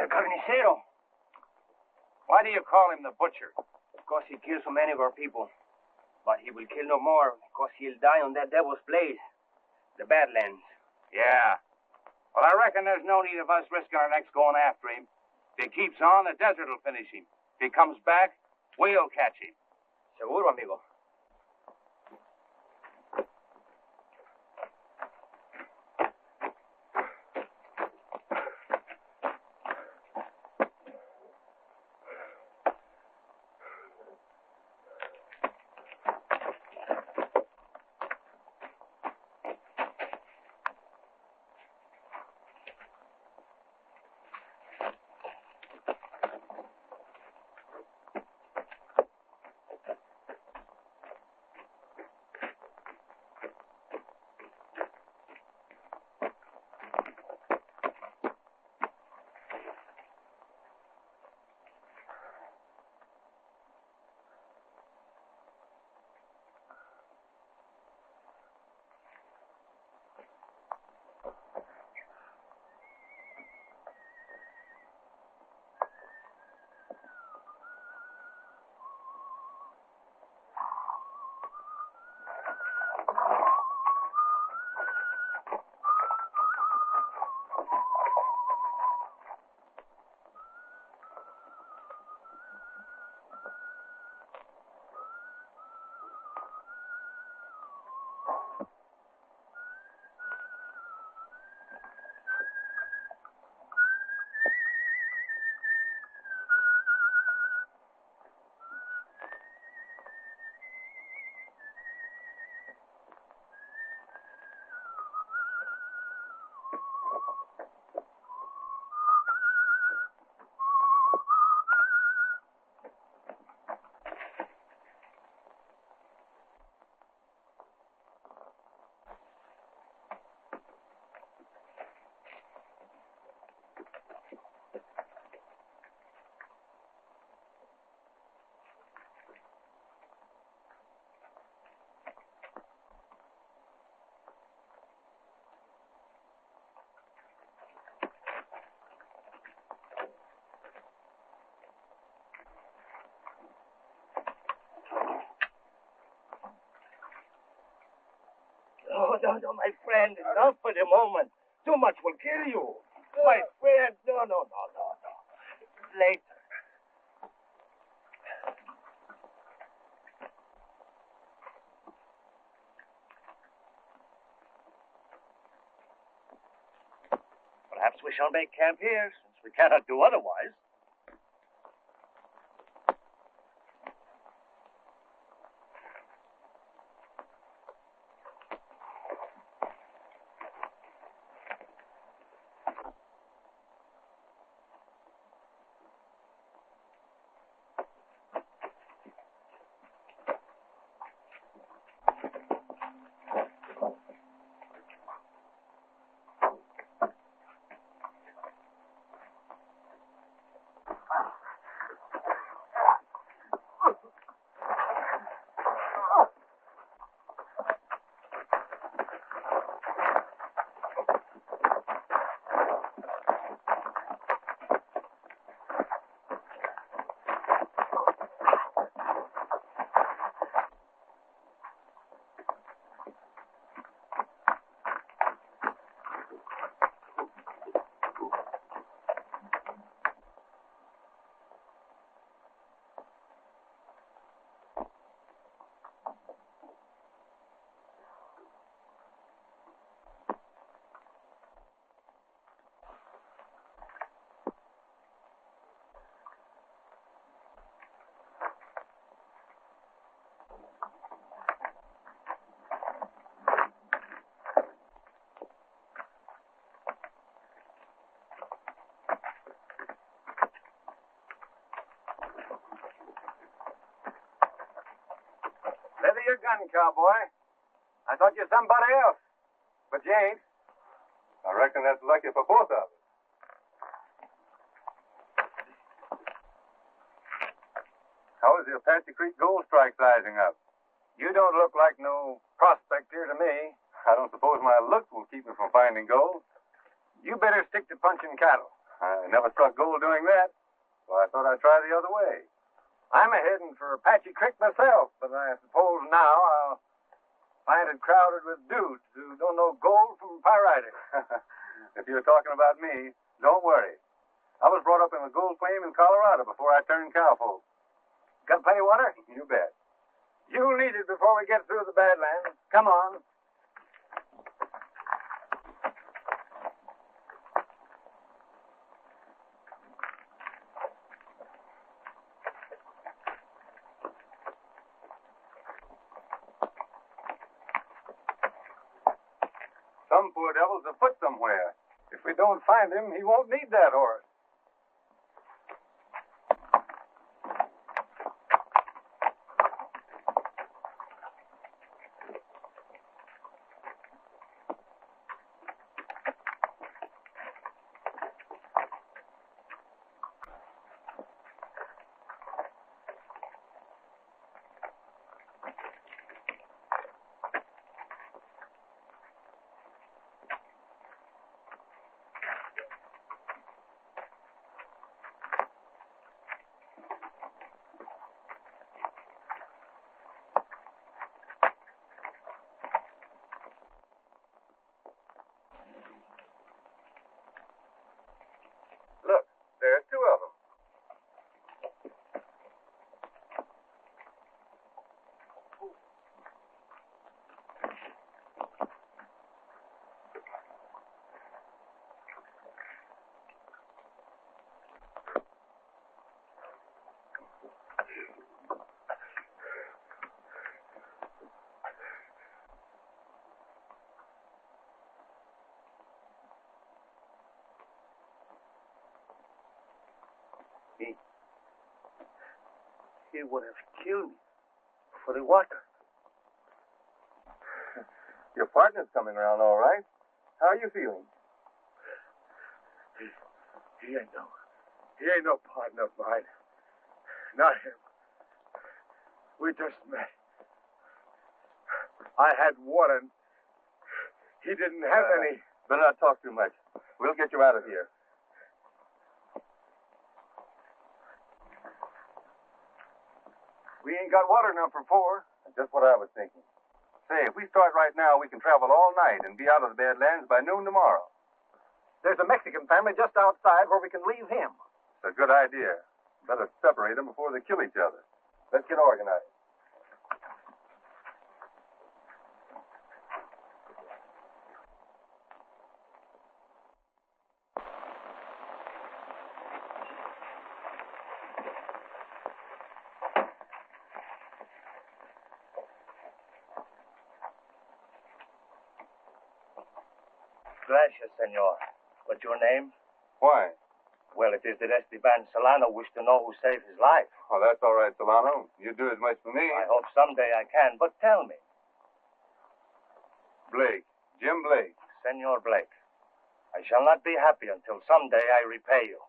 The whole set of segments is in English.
El carnicero. Why do you call him the butcher? Because he killed so many of our people. But he will kill no more because he'll die on that devil's place. The Badlands. Yeah. Well, I reckon there's no need of us risking our necks going after him. If he keeps on, the desert will finish him. If he comes back, we'll catch him. Seguro, amigo. No, my friend. Not for the moment. Too much will kill you. My friend. No. Later. Perhaps we shall make camp here, since we cannot do otherwise. Leather your gun, cowboy. I thought you were somebody else. But you ain't. I reckon that's lucky for both of us. How is the Apache Creek gold strike sizing up? You don't look like no prospector to me. I don't suppose my looks will keep me from finding gold. You better stick to punching cattle. I never struck gold doing that, so I thought I'd try the other way. I'm a-heading for Apache Creek myself, but I suppose now I'll find it crowded with dudes who don't know gold from pyriting. If you're talking about me, don't worry. I was brought up in a gold claim in Colorado before I turned cowpoke. Got plenty of water? You bet. You'll need it before we get through the Badlands. Come on. Some poor devil's afoot somewhere. If we don't find him, he won't need that horse. Look, there are two of them. He would have killed me for the water. Your partner's coming around all right. How are you feeling? He ain't no partner of mine. Not him. We just met. I had water, and he didn't have any. Better not talk too much. We'll get you out of here. We ain't got water enough for 4. Just what I was thinking. Say, if we start right now, we can travel all night and be out of the Badlands by noon tomorrow. There's a Mexican family just outside where we can leave him. It's a good idea. Better separate them before they kill each other. Let's get organized. Gracias, senor. What's your name? Why? Well, it is the Esteban Solano wish to know who saved his life. Oh, that's all right, Solano. You do as much for me. I hope someday I can, but tell me. Blake. Jim Blake. Senor Blake, I shall not be happy until someday I repay you.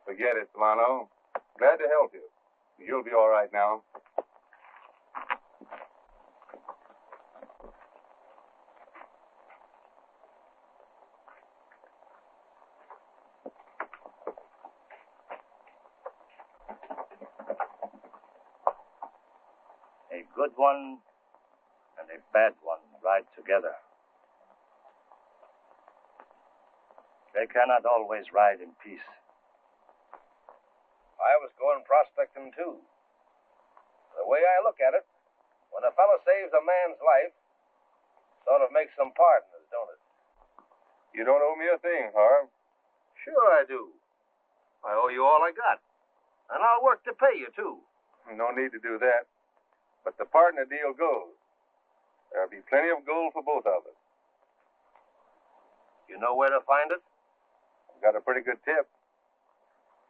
Forget it, Solano. Glad to help you. You'll be all right now. A good one and a bad one ride together. They cannot always ride in peace. I was going prospecting, too. The way I look at it, when a fellow saves a man's life, sort of makes some partners, don't it? You don't owe me a thing, Harv. Sure I do. I owe you all I got. And I'll work to pay you, too. No need to do that. But the partner deal goes. There'll be plenty of gold for both of us. You know where to find it? Got a pretty good tip.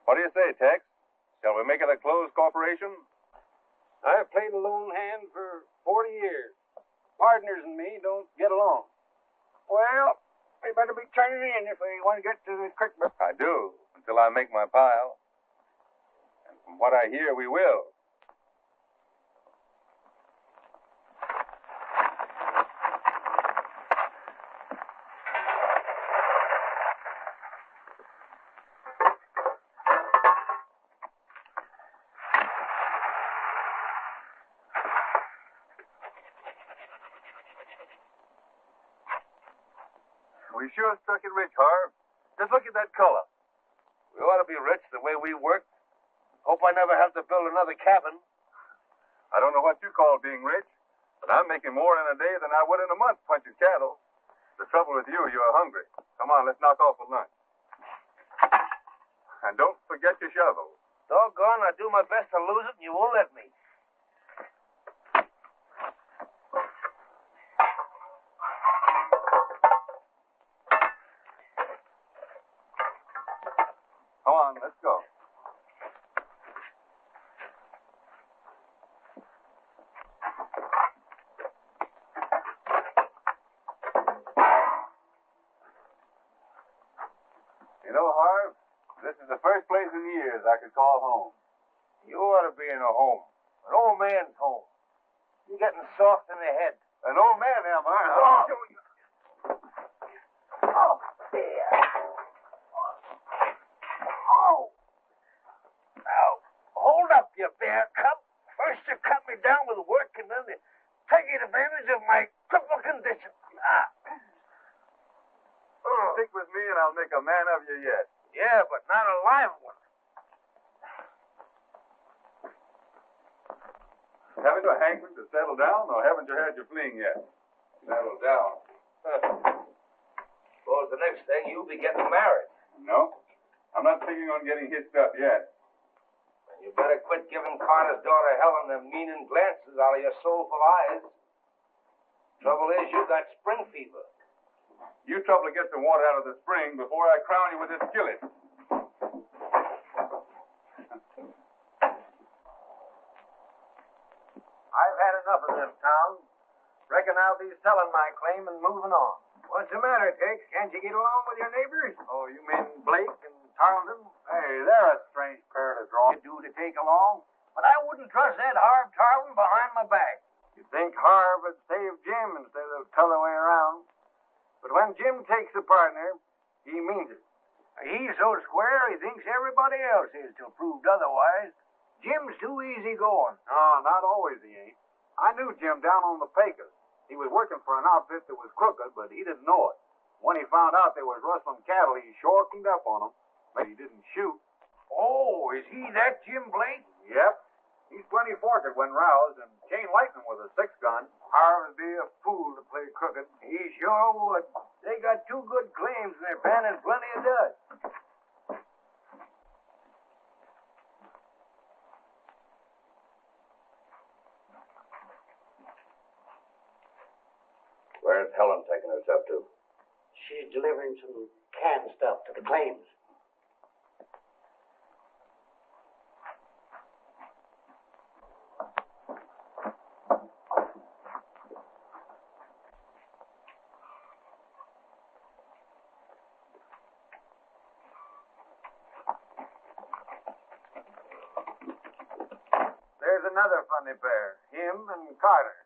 What do you say, Tex? Shall we make it a closed corporation? I've played a lone hand for 40 years. Partners and me don't get along. Well, we better be turning in if we want to get to the creek. I do, until I make my pile. And from what I hear, we will. We sure struck it rich, Harv. Just look at that color. We ought to be rich the way we work. Hope I never have to build another cabin. I don't know what you call being rich, but I'm making more in a day than I would in a month punching cattle. The trouble with you, you're hungry. Come on, let's knock off for lunch. And don't forget your shovel. Doggone, I do my best to lose it, and you won't let me. Come on, let's go. You know, Harv, this is the first place in years I could call home. You ought to be in a home. An old man's home. You're getting soft in the head. An old man, am I? Oh, oh dear. Oh. Now, hold up, you bear cub. First you cut me down with work, and then you take advantage of my crippled condition. Stick with me, and I'll make a man of you yet. Yeah, but not a live one. Haven't you a hankering to settle down, or haven't you had your fling yet? Settle down. Suppose the next thing you'll be getting married. No, I'm not thinking on getting hitched up yet. You better quit giving Carter's daughter Helen them meaning glances out of your soulful eyes. Trouble is, you got spring fever. You trouble to get the water out of the spring before I crown you with this skillet. I've had enough of this town. Reckon I'll be selling my claim and moving on. What's the matter, Tex? Can't you get along with your neighbors? Oh, you mean Blake and Tarleton? Hey, they're a strange pair to draw. You do to take along? But I wouldn't trust that Harv Tarleton behind my back. You'd think Harv would save Jim instead of the other way around. But when Jim takes a partner, he means it. He's so square, he thinks everybody else is till proved otherwise. Jim's too easy going. No, not always he ain't. I knew Jim down on the Pecos. He was working for an outfit that was crooked, but he didn't know it. When he found out they was rustling cattle, he sure cleaned up on them, but he didn't shoot. Oh, is he that Jim Blake? Yep. He's plenty forked when roused, and chain lightning with a 6-gun. Harv would be a fool to play crooked. He sure would. They got two good claims in their pen and plenty of dust. Where's Helen taking us up to? She's delivering some canned stuff to the claims. There's another funny pair, him and Carter.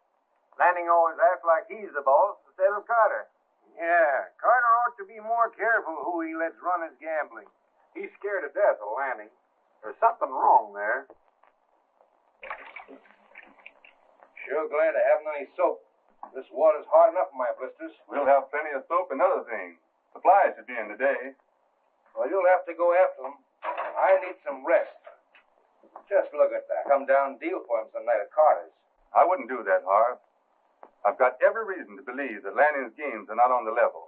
Lanning always acts like he's the boss instead of Carter. Yeah, Carter ought to be more careful who he lets run his gambling. He's scared to death of Lanning. There's something wrong there. Sure glad I haven't any soap. This water's hard enough for my blisters. We'll have plenty of soap and other things. Supplies should be in today. Well, you'll have to go after them. I need some rest. Just look at that. Come down and deal for him some night at Carter's. I wouldn't do that, Harv. I've got every reason to believe that Lanning's games are not on the level.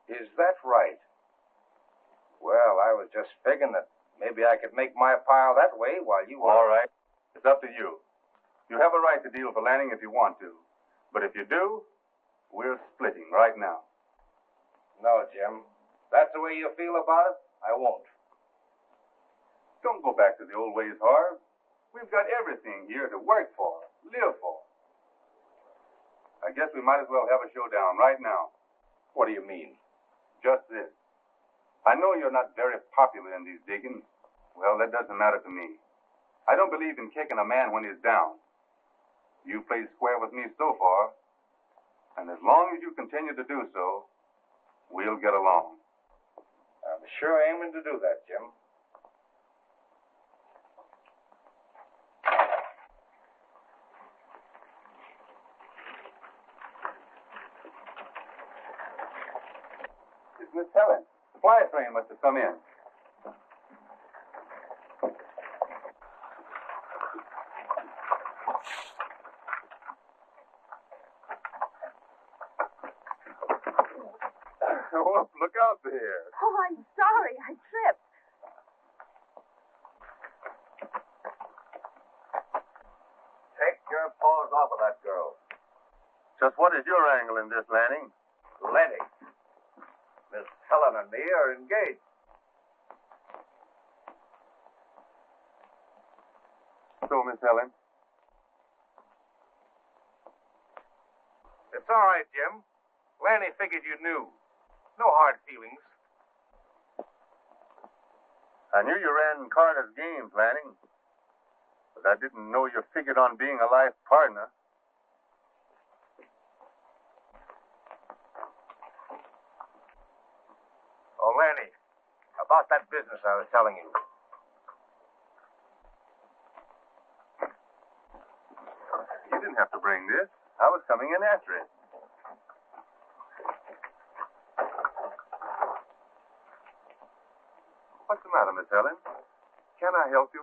Is that right? Well, I was just figuring that maybe I could make my pile that way while you... All right. It's up to you. You have a right to deal for Lanning if you want to. But if you do, we're splitting right now. No, Jim. That's the way you feel about it, I won't. Don't go back to the old ways, Harv. We've got everything here to work for, live for. I guess we might as well have a showdown right now. What do you mean? Just this. I know you're not very popular in these diggings. Well, that doesn't matter to me. I don't believe in kicking a man when he's down. You played square with me so far, and as long as you continue to do so, we'll get along. I'm sure aiming to do that, Jim. Miss Helen. Supply train must have come in. Oh, look out there. Oh, I'm sorry. I tripped. Take your paws off of that girl. Just what is your angle in this, Lanning? Lenny. Miss Helen and me are engaged. So, Miss Helen? It's all right, Jim. Lanny figured you knew. No hard feelings. I knew you ran Carter's games, Lanning. But I didn't know you figured on being a life partner. Oh, Lanny, about that business I was telling you. You didn't have to bring this. I was coming in after it. What's the matter, Miss Helen? Can I help you?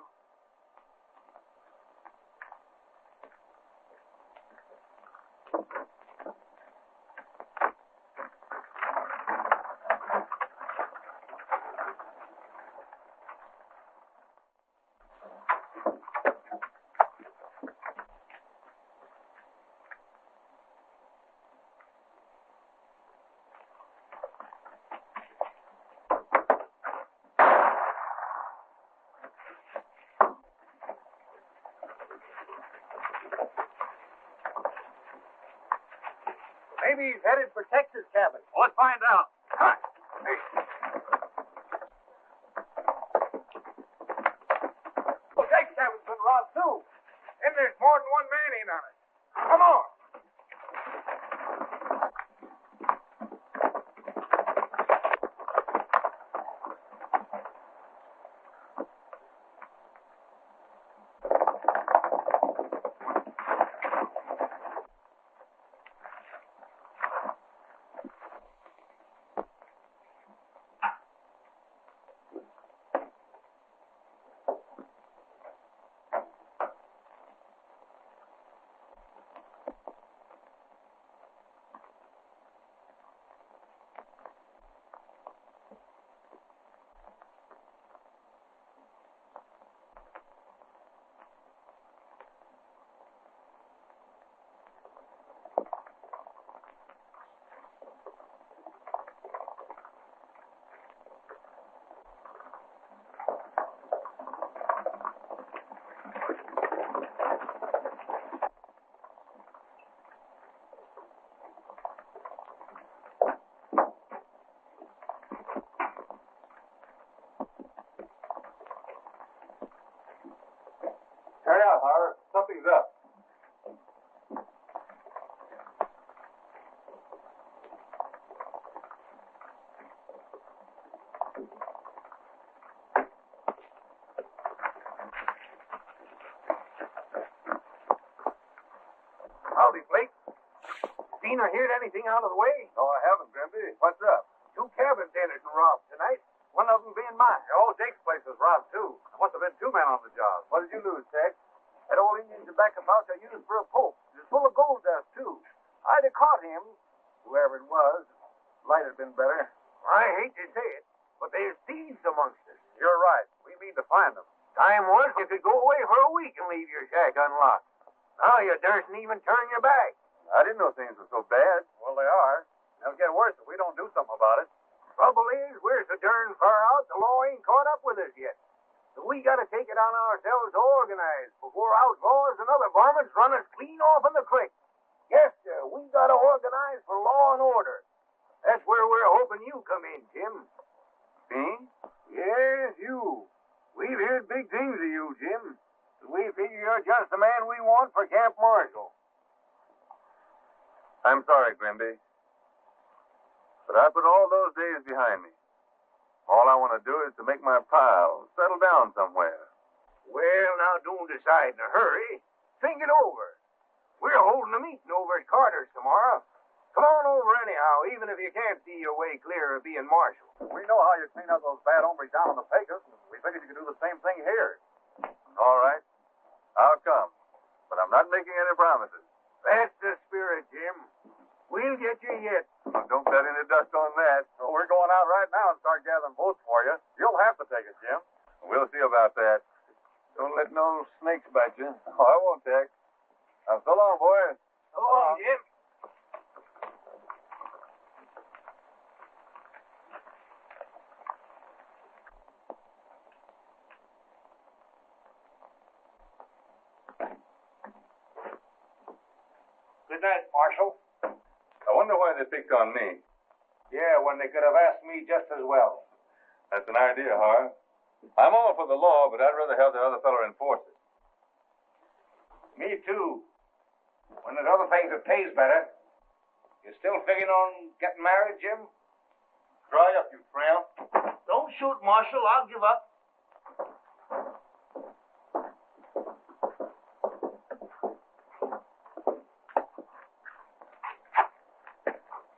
Maybe he's headed for Texas cabin. Let's find out. Come on. Well, Texas cabin's been robbed, too. And there's more than one man in on it. Come on. Hurry out, Howard. Something's up. Howdy, Blake. Seen or heard anything out of the way? No, I haven't, Grimby. What's up? 2 cabins entered and robbed tonight. One of them being mine. Oh, Jake's place was robbed, too. There must have been 2 men on the job. What did you lose, Tex? That old Indian tobacco pouch I used for a poke. It was full of gold dust, too. I'd have caught him, whoever it was. Light had been better. I hate to say it, but there's thieves amongst us. You're right. We mean to find them. Time was you could go away for a week and leave your shack unlocked. Now you dursn't even turn your back. I didn't know things were so bad. Well, they are. They'll get worse if we don't do something about it. Trouble is, we're so darn far out, the law ain't caught up with us yet. So we gotta take it on ourselves to organize before outlaws and other varmints run us clean off in the creek. Yes, sir, we gotta organize for law and order. That's where we're hoping you come in, Jim. Me? Yes, you. We've heard big things of you, Jim. We figure you're just the man we want for Camp Marshal. I'm sorry, Grimby. But I put all those days behind me. All I want to do is to make my pile, settle down somewhere. Well, now, don't decide in a hurry. Think it over. We're holding a meeting over at Carter's tomorrow. Come on over anyhow, even if you can't see your way clear of being marshal. We know how you clean up those bad hombres down on the Pecos, and we figured you could do the same thing here. All right. I'll come. But I'm not making any promises. That's the spirit, Jim. We'll get you yet. Well, don't bet any dust on that. Well, we're going out right now and start gathering votes for you. You'll have to take it, Jim. We'll see about that. Don't let no snakes bite you. Oh, I won't, Tex. Now, so long, boys. So long, Jim. Good night, Marshal. I wonder why they picked on me. Yeah, when they could have asked me just as well. That's an idea, Har. I'm all for the law, but I'd rather have the other fellow enforce it. Me too. When there's other things that pays better. You still figuring on getting married, Jim? Try up, you tramp. Don't shoot, Marshal. I'll give up.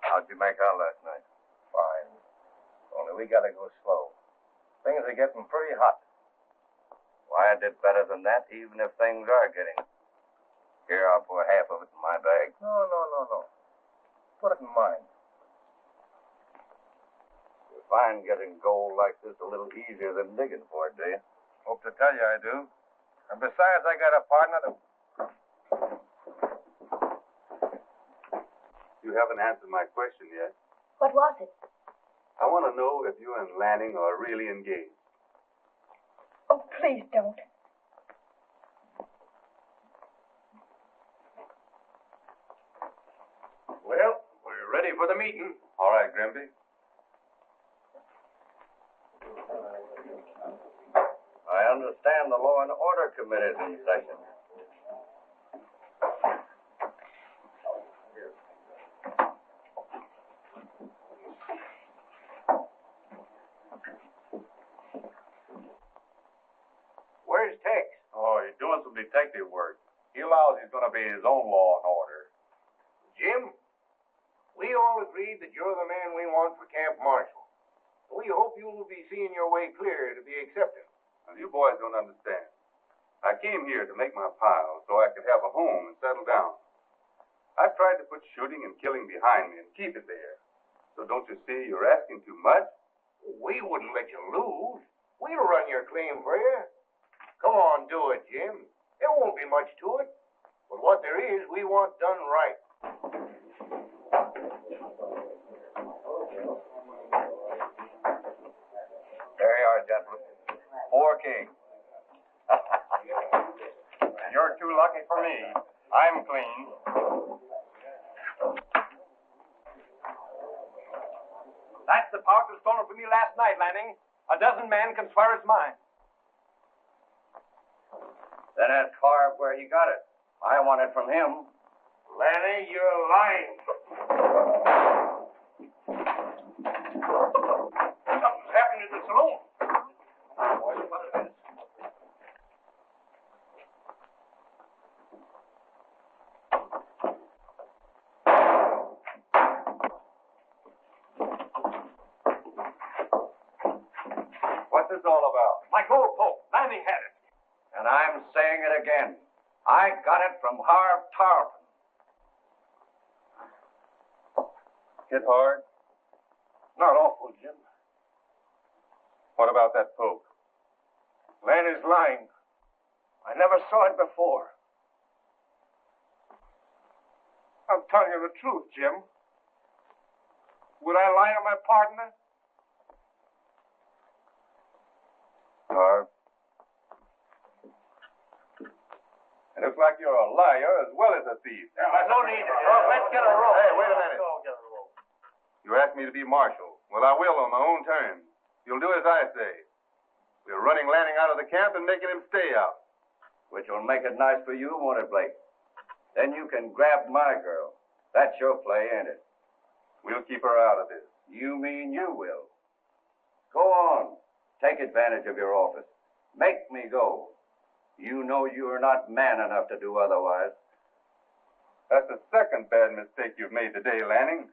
How'd you make out last night? Fine. Only we gotta go slow. Things are getting pretty hot. Why, I did better than that, even if things are getting. Here, I'll put half of it in my bag. No. Put it in mine. You find getting gold like this a little easier than digging for it, do you? Hope to tell you I do. And besides, I got a partner that... You haven't answered my question yet. What was it? I want to know if you and Lanning are really engaged. Oh, please don't. Well, we're ready for the meeting. All right, Grimby. I understand the Law and Order Committee's in session. Where's Tex? Oh, he's doing some detective work. He allows he's going to be his own law and order. Jim, we all agreed that you're the man we want for camp marshal. We hope you will be seeing your way clear to be accepted. Now, you boys don't understand. I came here to make my pile so I could have a home and settle down. I've tried to put shooting and killing behind me and keep it there. So don't you see you're asking too much? We wouldn't let you lose. We'll run your claim for you. Come on, do it, Jim. There won't be much to it. But what there is, we want done right. There you are, gentlemen. 4 kings. You're too lucky for me. I'm clean. That's the part that was stolen from me last night, Lanning. A dozen men can swear it's mine. Then ask Harv where he got it. I want it from him. Lanny, you're lying. Something's happening in the saloon. What's this all about? My gold poke. Lanning had it. And I'm saying it again. I got it from Harv Tarleton. Hit hard? Not awful, Jim. What about that poke? Lanny's lying. I never saw it before. I'm telling you the truth, Jim. Would I lie to my partner? Harv? It looks like you're a liar as well as a thief. No need. Let's get a rope. Hey, wait a minute. You asked me to be marshal. Well, I will on my own terms. You'll do as I say. We're running Lanning out of the camp and making him stay out. Which will make it nice for you, won't it, Blake? Then you can grab my girl. That's your play, ain't it? We'll keep her out of this. You mean you will. Go on. Take advantage of your office. Make me go. You know you are not man enough to do otherwise. That's the second bad mistake you've made today, Lanning.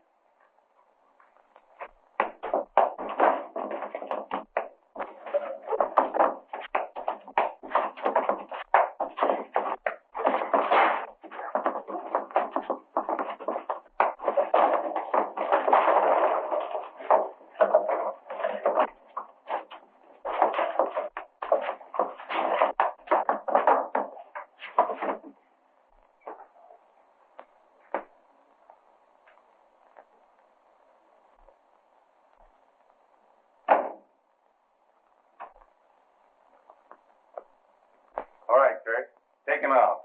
All right, Kirk. Take him out.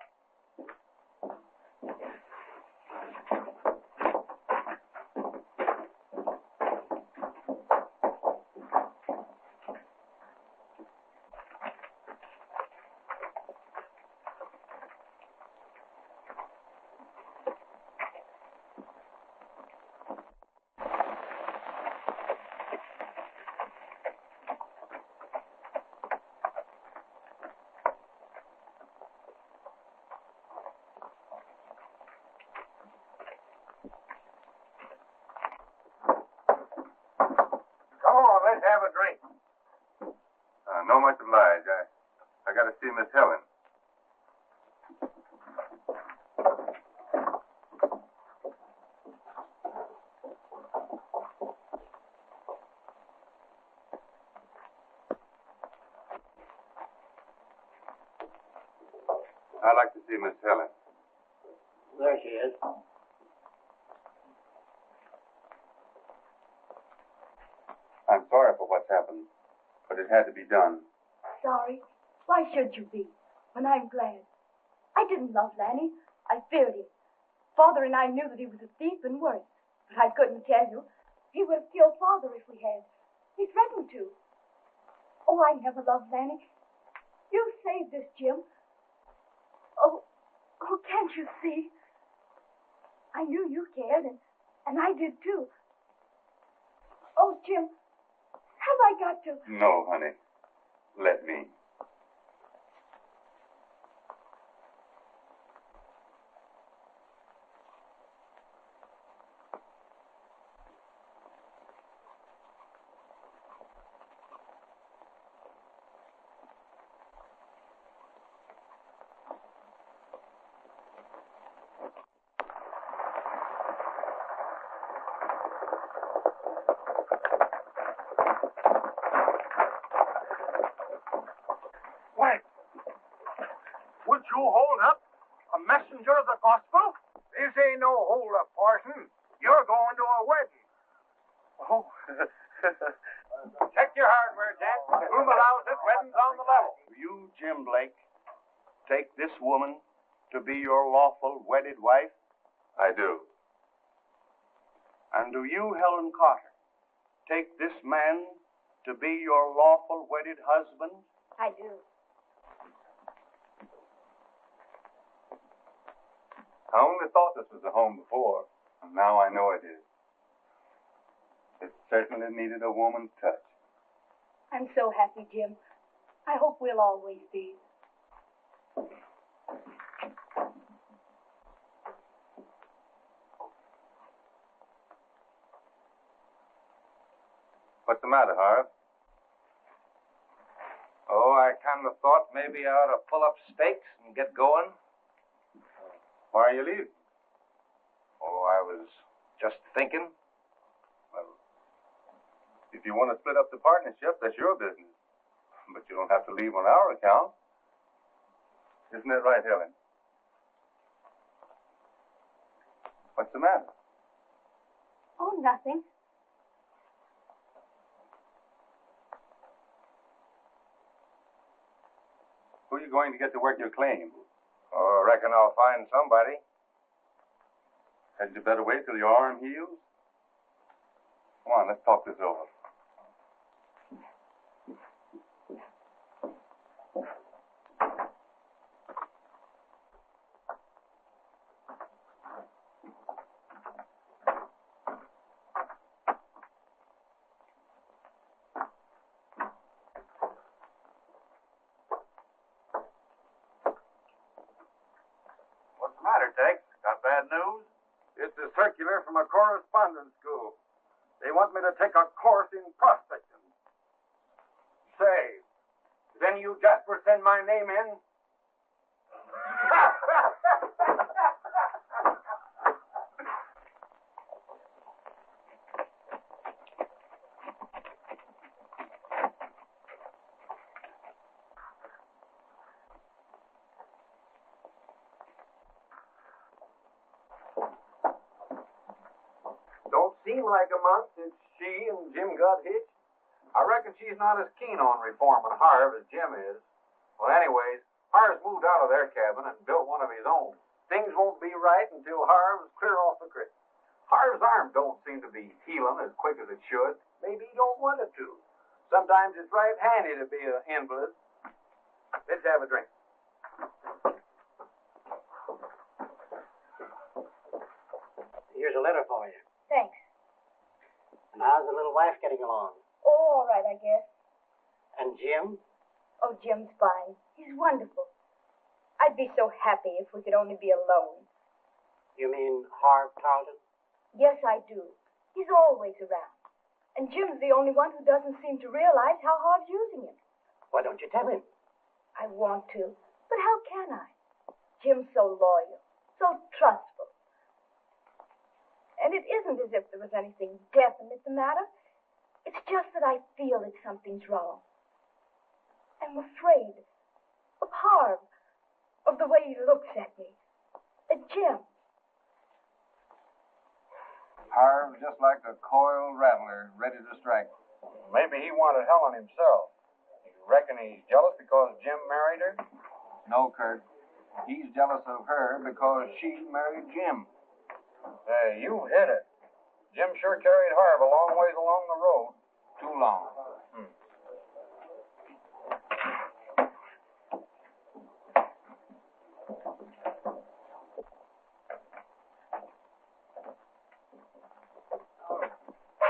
Come on, let's have a drink. No much obliged. I got to see Miss Helen. I'd like to see Miss Helen. There she is. I'm sorry for what's happened, but it had to be done. Sorry? Why should you be? When I'm glad. I didn't love Lanny. I feared him. Father and I knew that he was a thief and worse. But I couldn't tell you. He would have killed Father if we had. He threatened to. Oh, I never loved Lanny. You saved us, Jim. Oh, can't you see? I knew you cared, and I did too. Oh, Jim, have I got to? No, honey. Let me. Would you hold up? A messenger of the gospel? This ain't no hold-up, Parson. You're going to a wedding. Oh. Check your hardware, Jack. Room allows it. Wedding's on the level. You, Jim Blake, take this woman to be your lawful wedded wife? I do. And do you, Helen Carter, take this man to be your lawful wedded husband? I do. I only thought this was a home before, and now I know it is. It certainly needed a woman's touch. I'm so happy, Jim. I hope we'll always be. What's the matter, Harv? Oh, I kind of thought maybe I ought to pull up stakes and get going. Why are you leaving? Oh, I was just thinking. Well, if you want to split up the partnership, that's your business. But you don't have to leave on our account. Isn't that right, Helen? What's the matter? Oh, nothing. Who are you going to get to work your claim? Oh, I reckon I'll find somebody. Hadn't you better wait till your arm heals? Come on, let's talk this over. What's the matter, Tex? Got bad bad news? It's a circular from a correspondence school. They want me to take a course in prospecting. Say, then you Jasper send my name in? Don't seem like a month since she and Jim got hitched. I reckon she's not as keen on reforming Harv as Jim is. Well, anyways, Harv's moved out of their cabin and built one of his own. Things won't be right until Harv's clear off the creek. Harv's arm don't seem to be healing as quick as it should. Maybe he don't want it to. Sometimes it's right handy to be an invalid. Let's have a drink. Here's a letter for you. Thanks. And how's the little wife getting along? Oh, all right, I guess. And Jim? Oh, Jim's fine. He's wonderful. I'd be so happy if we could only be alone. You mean Harv Tarleton? Yes, I do. He's always around. And Jim's the only one who doesn't seem to realize how Harv's using him. Why don't you tell him? I want to, but how can I? Jim's so loyal, so trustful. And it isn't as if there was anything definite the matter. It's just that I feel that something's wrong. I'm afraid of Harv, of the way he looks at me, at Jim. Harv's just like a coiled rattler, ready to strike. Maybe he wanted Helen himself. You reckon he's jealous because Jim married her? No, Kurt. He's jealous of her because she married Jim. Hey, you hit it. Jim sure carried Harv a long ways along the road. Too long.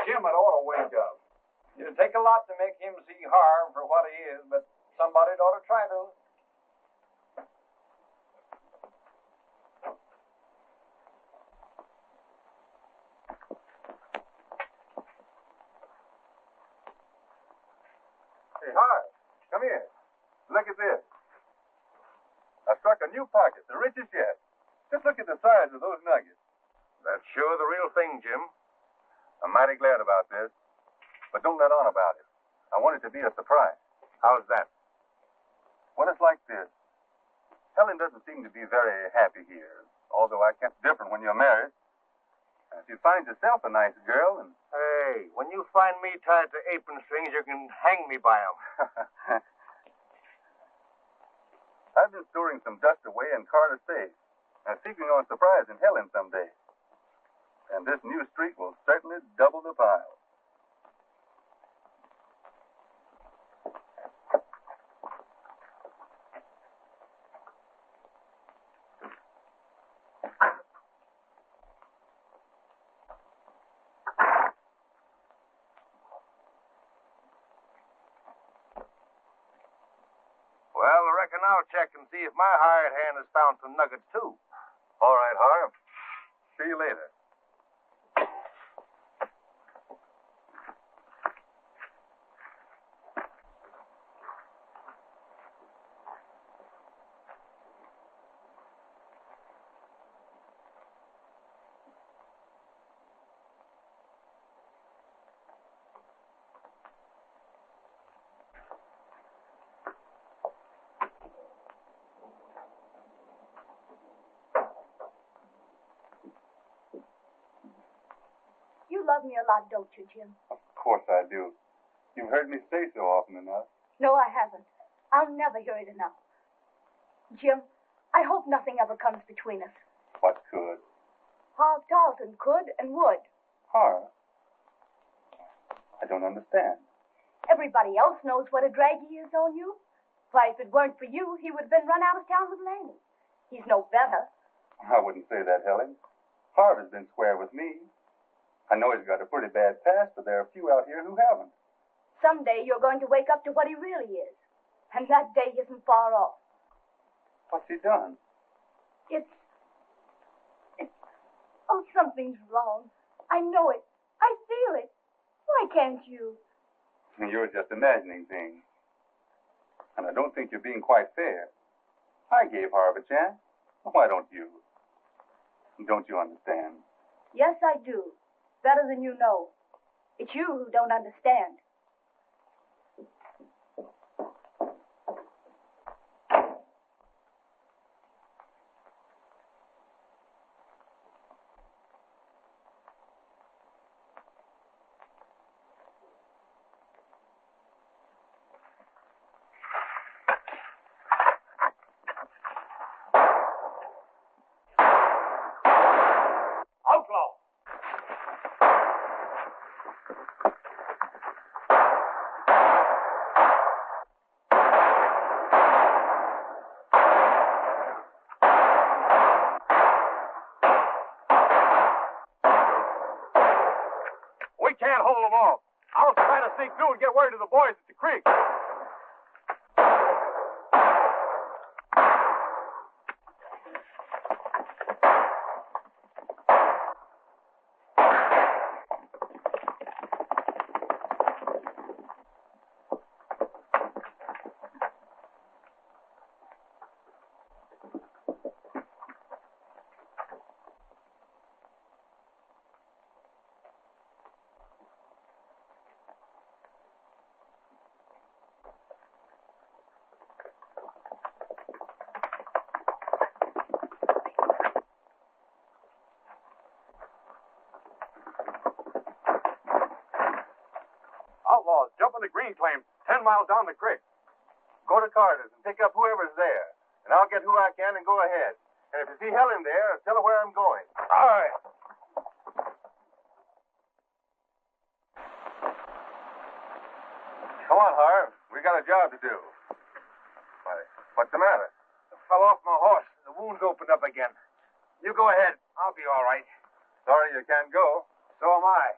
Jim had ought to wake up. It'd take a lot to make him see Harv for what he is, but somebody'd ought to try to. Hey, Harv, come here. Look at this. I struck a new pocket, the richest yet. Just look at the size of those nuggets. That's sure the real thing, Jim. I'm mighty glad about this, but don't let on about it. I want it to be a surprise. How's that? Well, it's like this. Helen doesn't seem to be very happy here, although I can't different when you're married. She finds herself a nice girl, and... Hey, when you find me tied to apron strings, you can hang me by 'em. I've been storing some dust away in Carter's safe, and figuring on surprising Helen someday. And this new streak will certainly double the pile. Well, I reckon I'll check and see if my hired hand has found some nuggets, too. All right, Harv. See you later. You love me a lot, don't you, Jim? Of course I do. You've heard me say so often enough. No, I haven't. I'll never hear it enough. Jim, I hope nothing ever comes between us. What could? Harv Tarleton could and would. Harv? I don't understand. Everybody else knows what a drag he is on you. Why, if it weren't for you, he would have been run out of town with Lanny. He's no better. I wouldn't say that, Helen. Harv has been square with me. I know he's got a pretty bad past, but there are a few out here who haven't. Someday you're going to wake up to what he really is. And that day isn't far off. What's he done? It's Oh, something's wrong. I know it. I feel it. Why can't you? You're just imagining things. And I don't think you're being quite fair. I gave Harv a chance. Why don't you? Don't you understand? Yes, I do. Better than you know. It's you who don't understand. Outlaw! We can't hold them off. I was trying to sneak through and get word to the boys at the creek. Outlaws, jump on the green claim 10 miles down the creek. Go to Carter's and pick up whoever's there. And I'll get who I can and go ahead. And if you see Helen there, tell her where I'm going. All right. Come on, Harv. We got a job to do. What's the matter? I fell off my horse. The wound opened up again. You go ahead. I'll be all right. Sorry you can't go. So am I.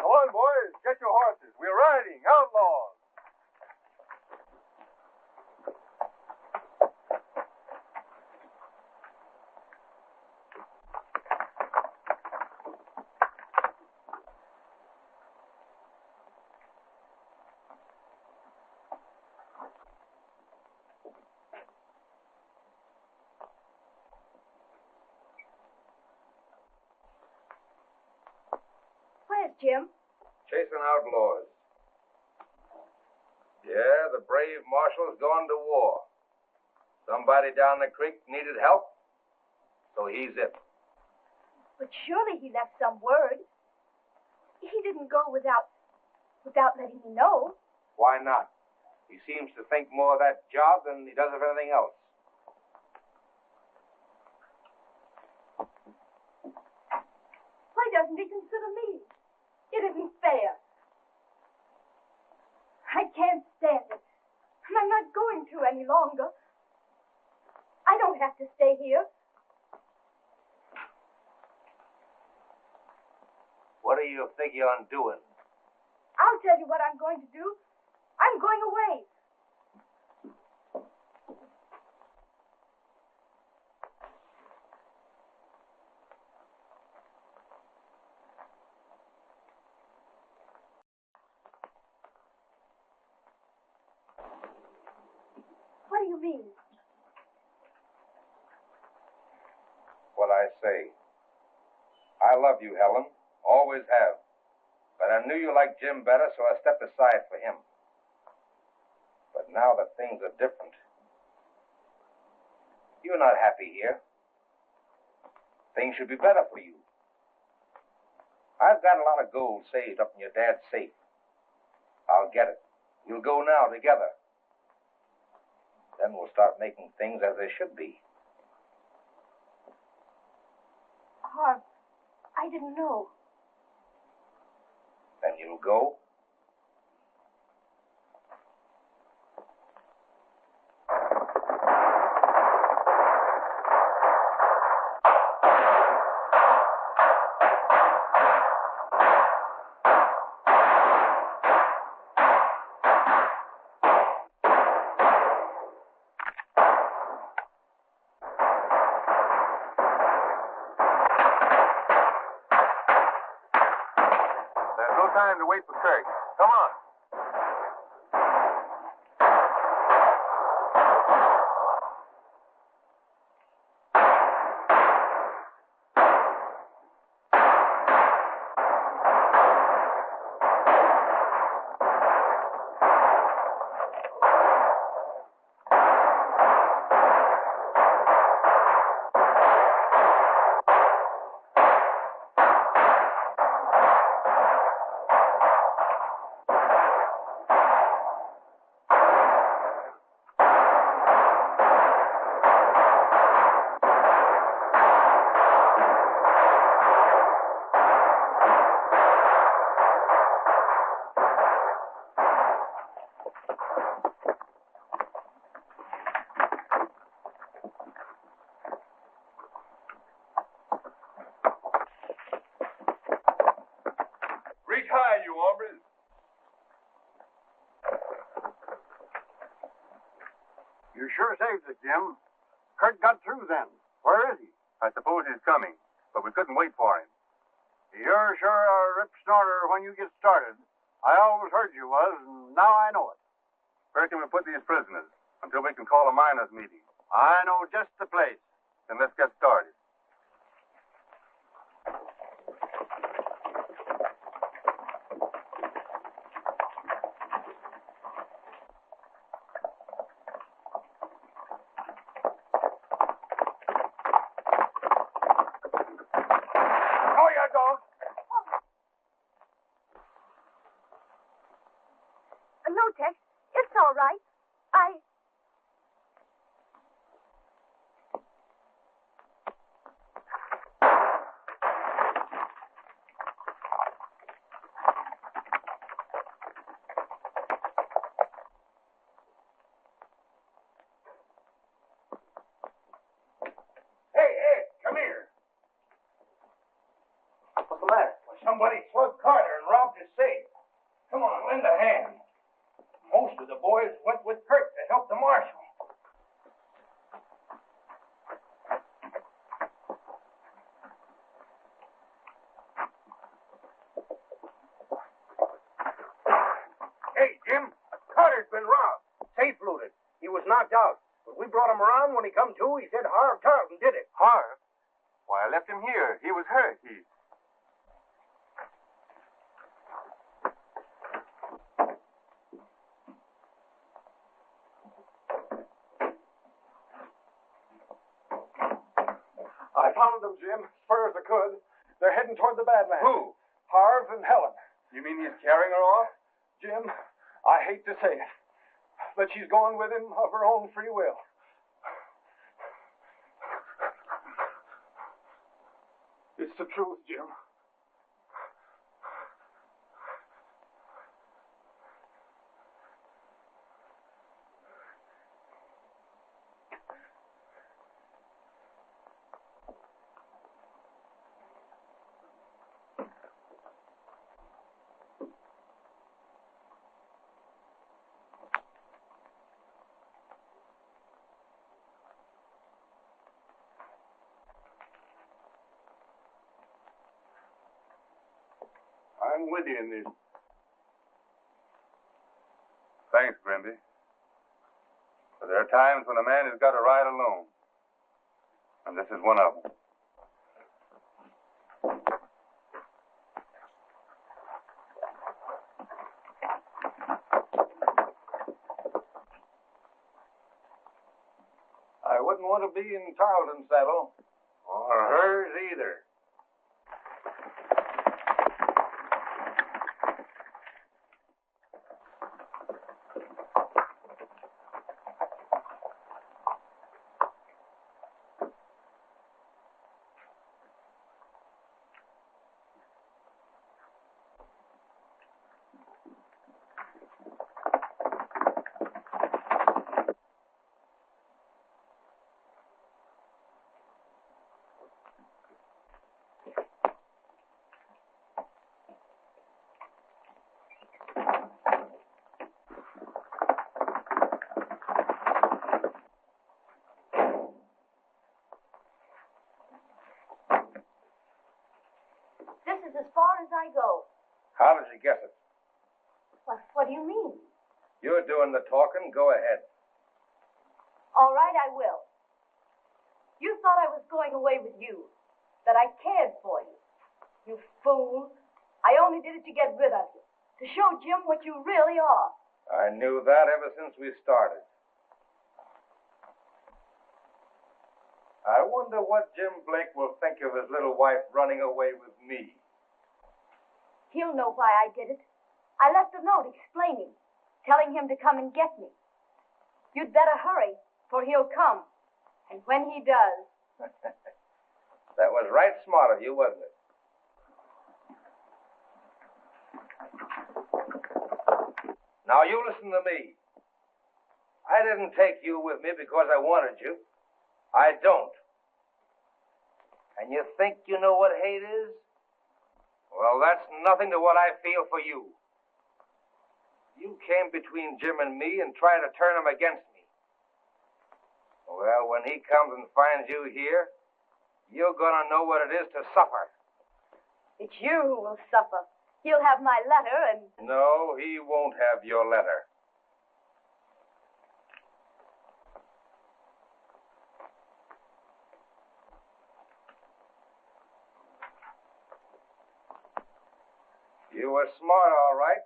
Come on, boys. Get your horses. We're riding. Outlaws. Where's Jim? Chasing outlaws. Yeah, the brave marshal's gone to war. Somebody down the creek needed help, so he's it. But surely he left some word. He didn't go without letting me know. Why not? He seems to think more of that job than he does of anything else. Why doesn't he consider me? It isn't fair. I can't stand it. And I'm not going to any longer. I don't have to stay here. What do you figure on doing? I'll tell you what I'm going to do. I'm going away. What do you mean? What I say. I love you, Helen. Always have. But I knew you liked Jim better, so I stepped aside for him. But now that things are different, you're not happy here. Things should be better for you. I've got a lot of gold saved up in your dad's safe. I'll get it. You'll go now together. Then we'll start making things as they should be. Harv, I didn't know. And you'll go? There's no time to wait for Kirk. Come on. Reach high, you hombres. You sure saved us, Jim. Kurt got through then. Where is he? I suppose he's coming, but we couldn't wait for him. You're sure a rip snorter when you get started. I always heard you was, and now I know it. Where can we put these prisoners until we can call a miners' meeting? I know just the place. Then let's get started. Oh, you don't. No, Tex. It's all right. Hey, come here. What's the matter? Somebody slugged Carter and robbed his safe. Come on, lend a hand. Most of the boys went with Kurt to help the marshal. Hey, Jim, Carter's been robbed. Safe looted. He was knocked out. But we brought him around. When he come to, he said Harv Tarleton did it. Harv? Why, I left him here. He was hurt. I followed them, Jim, as far as I could. They're heading toward the Badlands. Who? Harv and Helen. You mean he's carrying her off? Jim, I hate to say it, but she's going with him of her own free will. It's the truth, Jim. I'm with you in this. Thanks, Grimby. But there are times when a man has got to ride alone. And this is one of them. I wouldn't want to be in Tarleton's saddle. Or hers either. is as far as I go. How did you guess it? What do you mean? You're doing the talking. Go ahead. All right, I will. You thought I was going away with you, that I cared for you. You fool. I only did it to get rid of you, to show Jim what you really are. I knew that ever since we started. I wonder what Jim Blake will think of his little wife running away with me. He'll know why I did it. I left a note explaining, telling him to come and get me. You'd better hurry, for he'll come. And when he does... That was right smart of you, wasn't it? Now, you listen to me. I didn't take you with me because I wanted you. I don't. And you think you know what hate is? Well, that's nothing to what I feel for you. You came between Jim and me and tried to turn him against me. Well, when he comes and finds you here, you're gonna know what it is to suffer. It's you who will suffer. He'll have my letter and... No, he won't have your letter. You were smart, all right,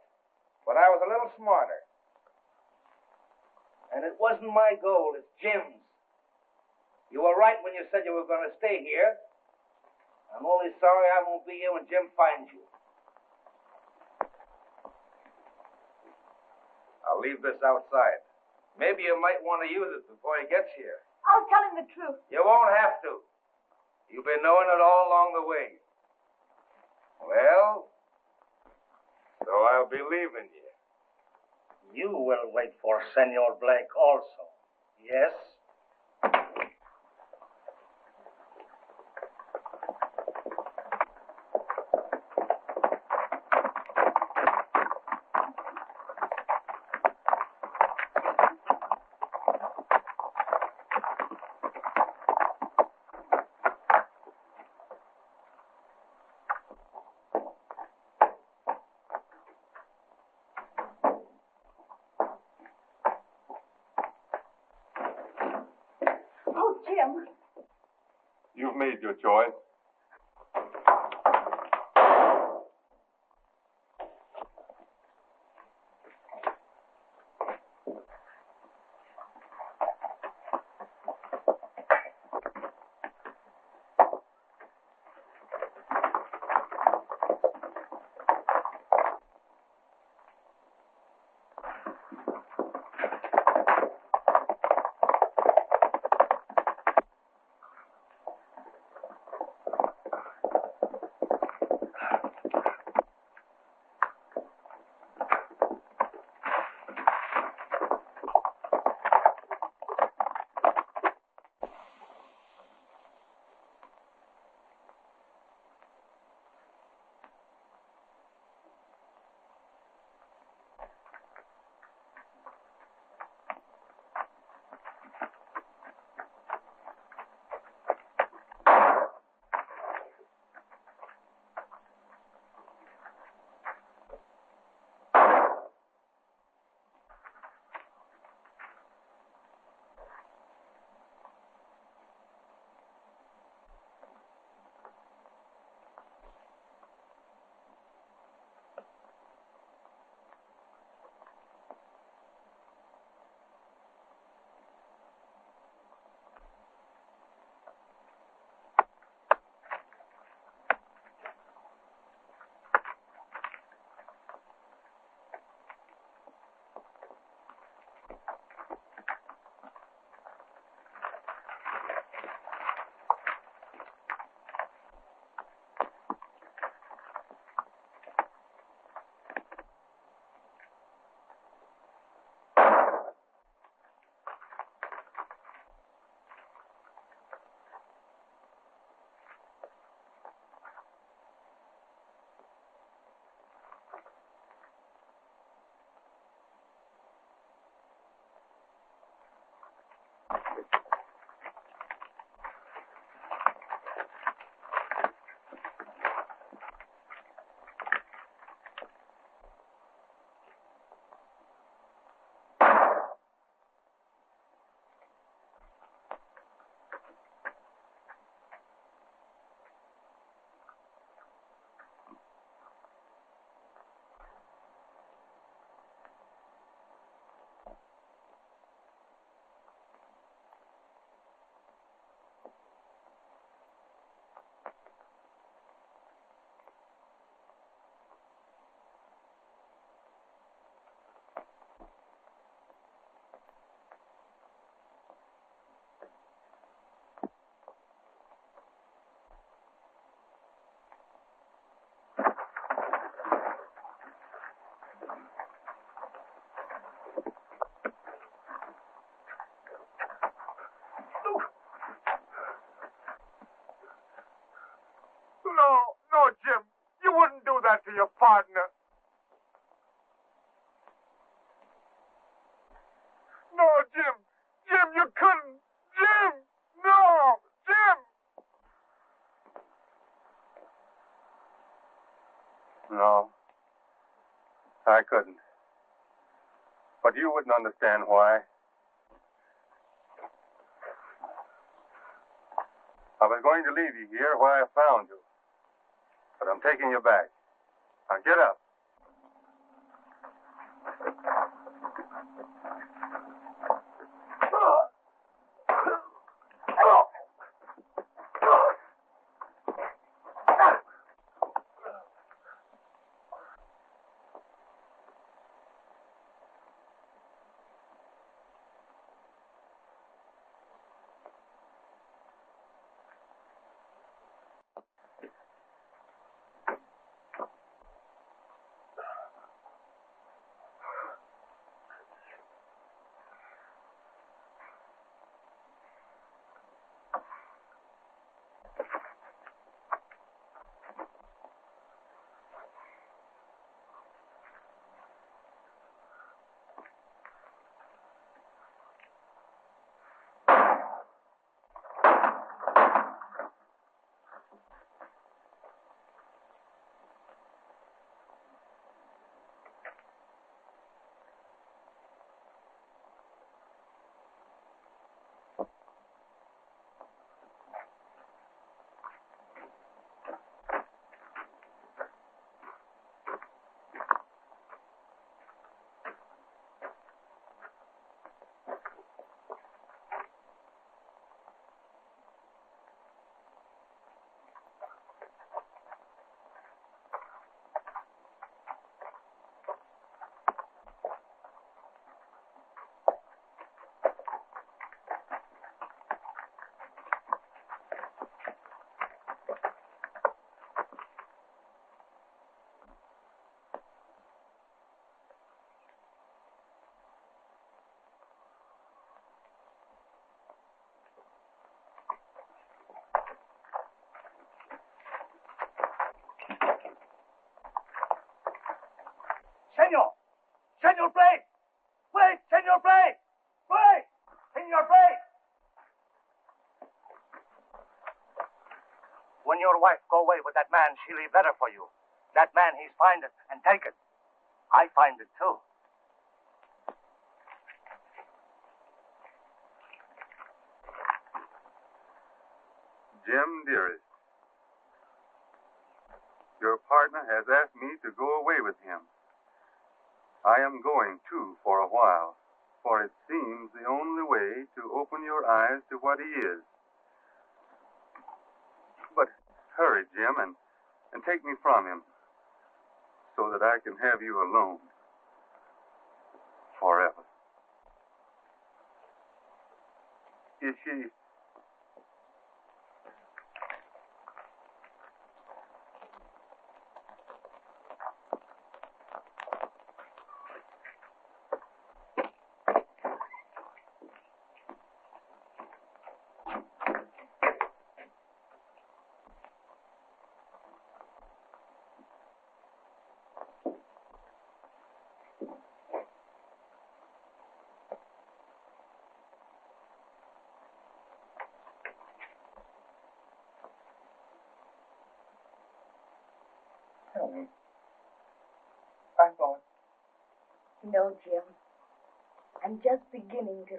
but I was a little smarter. And it wasn't my goal, it's Jim's. You were right when you said you were going to stay here. I'm only sorry I won't be here when Jim finds you. I'll leave this outside. Maybe you might want to use it before he gets here. I'll tell him the truth. You won't have to. You've been knowing it all along the way. Well, so I'll be leaving you. You will wait for Senor Blake also. Yes? Jim. You've made your choice. No, Jim. You wouldn't do that to your partner. No, Jim. Jim, you couldn't. Jim! No! Jim! No, I couldn't. But you wouldn't understand why. I was going to leave you here where I found you. But I'm taking you back. Now get up. Senor! Senor Blake! Wait, Senor Blake! Blake! Senor Blake! When your wife go away with that man, she leave letter for you. That man, he's find it and take it. I find it too. Jim, dearest, your partner has asked me to go away with him. I am going, too, for a while, for it seems the only way to open your eyes to what he is. But hurry, Jim, and take me from him, so that I can have you alone forever. Is she... Tell me. I'm going. No, Jim. I'm just beginning to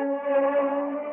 live.